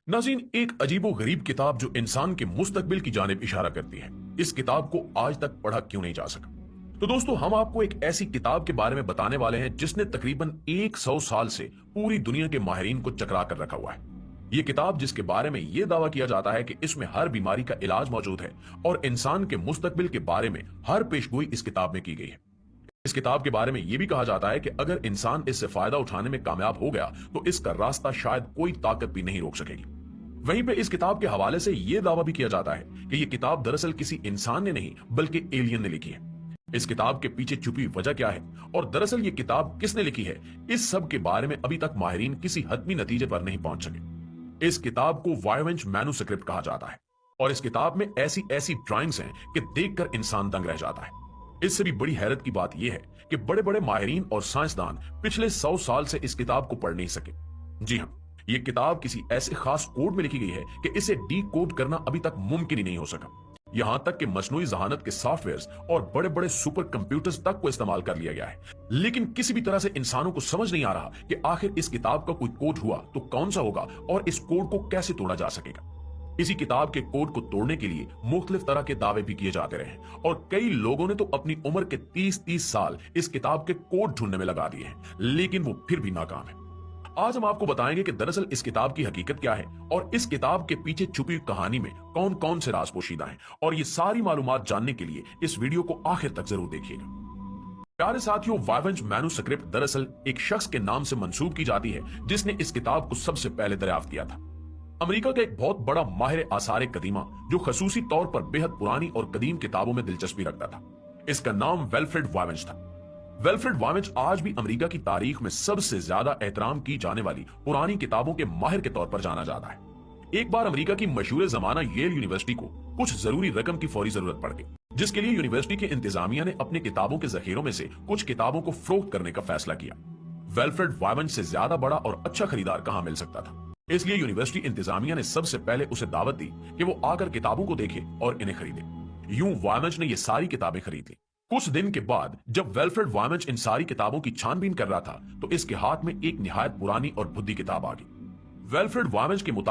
नाज़रीन, एक अजीबो गरीब किताब जो इंसान के मुस्तकबिल की जानिब इशारा करती है, इस किताब को आज तक पढ़ा क्यों नहीं जा सका? तो दोस्तों, हम आपको एक ऐसी किताब के बारे में बताने वाले हैं जिसने तकरीबन 100 साल से पूरी दुनिया के माहिरीन को चकरा कर रखा हुआ है। ये किताब जिसके बारे में यह दावा किया जाता है कि इसमें हर बीमारी का इलाज मौजूद है और इंसान के मुस्तकबिल के बारे में हर पेशगोई इस किताब में की गई है। इस किताब के बारे में यह भी कहा जाता है कि अगर इंसान इससे फायदा उठाने में कामयाब हो गया तो इसका रास्ता शायद कोई ताकत भी नहीं रोक सकेगी। वहीं पे इस किताब के हवाले से यह दावा भी किया जाता है कि यह किताब दरअसल किसी इंसान ने नहीं बल्कि एलियन ने लिखी है। इस किताब के पीछे छुपी वजह क्या है और दरअसल ये किताब किसने लिखी है, इस सब के बारे में अभी तक माहिरीन किसी हतमी नतीजे पर नहीं पहुंच सके। इस किताब को वायवेंच मैन्युस्क्रिप्ट कहा जाता है और इस किताब में ऐसी ऐसी ड्राइंग्स हैं कि देखकर इंसान दंग रह जाता है। इससे भी बड़ी हैरत की बात यह है कि बड़े बड़े माहिरीन और साइंसदान पिछले 100 साल से इस किताब को पढ़ नहीं सके। जी हां, यह किताब किसी ऐसे खास कोड में लिखी गई है कि इसे डी कोड करना अभी तक मुमकिन ही नहीं हो सका। यहां तक कि मसनूई जहानत के सॉफ्टवेयर्स और बड़े बड़े सुपर कंप्यूटर्स तक को इस्तेमाल कर लिया गया है, लेकिन किसी भी तरह से इंसानों को समझ नहीं आ रहा कि आखिर इस किताब का कोई कोड हुआ तो कौन सा होगा और इस कोड को कैसे तोड़ा जा सकेगा। इसी किताब के कोड को तोड़ने के लिए मुख्तलिफ तरह के दावे भी किए जाते रहे और कई लोगों ने तो अपनी उम्र के 30-30 साल इस किताब के कोड ढूंढने में लगा दिए हैं, लेकिन वो फिर भी नाकाम है। आज हम आपको बताएंगे कि दरअसल इस किताब की हकीकत क्या है और इस किताब के पीछे छुपी कहानी में कौन कौन से राज पोशीदा हैं, और ये सारी मालूमात जानने के लिए इस वीडियो को आखिर तक जरूर देखिएगा। प्यारे साथियों, वायवेंच मैन्युस्क्रिप्ट दरअसल एक शख्स के नाम से मंसूब की जाती है जिसने इस किताब को सबसे पहले दरियाफ्त किया था। अमेरिका का एक बहुत बड़ा माहिर आसार कदीमा जो खसूसी तौर पर बेहद पुरानी और कदीम किताबों में दिलचस्पी रखता था। इसका नाम विल्फ्रेड वायवेंच था। विल्फ्रेड वायवेंच आज भी अमेरिका की तारीख में सबसे ज्यादा एहतराम की जाने वाली पुरानी किताबों के माहिर के तौर पर जाना जाता है। एक बार अमेरिका की मशहूर जमाना येल यूनिवर्सिटी को कुछ जरूरी रकम की फौरी जरूरत पड़ गई, जिसके लिए यूनिवर्सिटी के इंतजामिया ने अपने किताबों के जखीरों में से कुछ किताबों को फरोख्त करने का फैसला किया। विल्फ्रेड वायवेंच से ज्यादा बड़ा और अच्छा खरीदार कहां मिल सकता था, इसलिए यूनिवर्सिटी इंतजामिया ने सबसे पहले उसे दावत दी कि वो आकर किताबों को देखे और इन्हें खरीदे। यूं वायवेंच ने ये सारी किताबें खरीद ली। कुछ दिन के बाद जब विल्फ्रेड वायवेंच इन सारी किताबों की छानबीन कर रहा था तो इसके हाथ में एक निहायत पुरानी और बुद्धी किताब आ गई। विल्फ्रेड वायवेंच के मुताबिक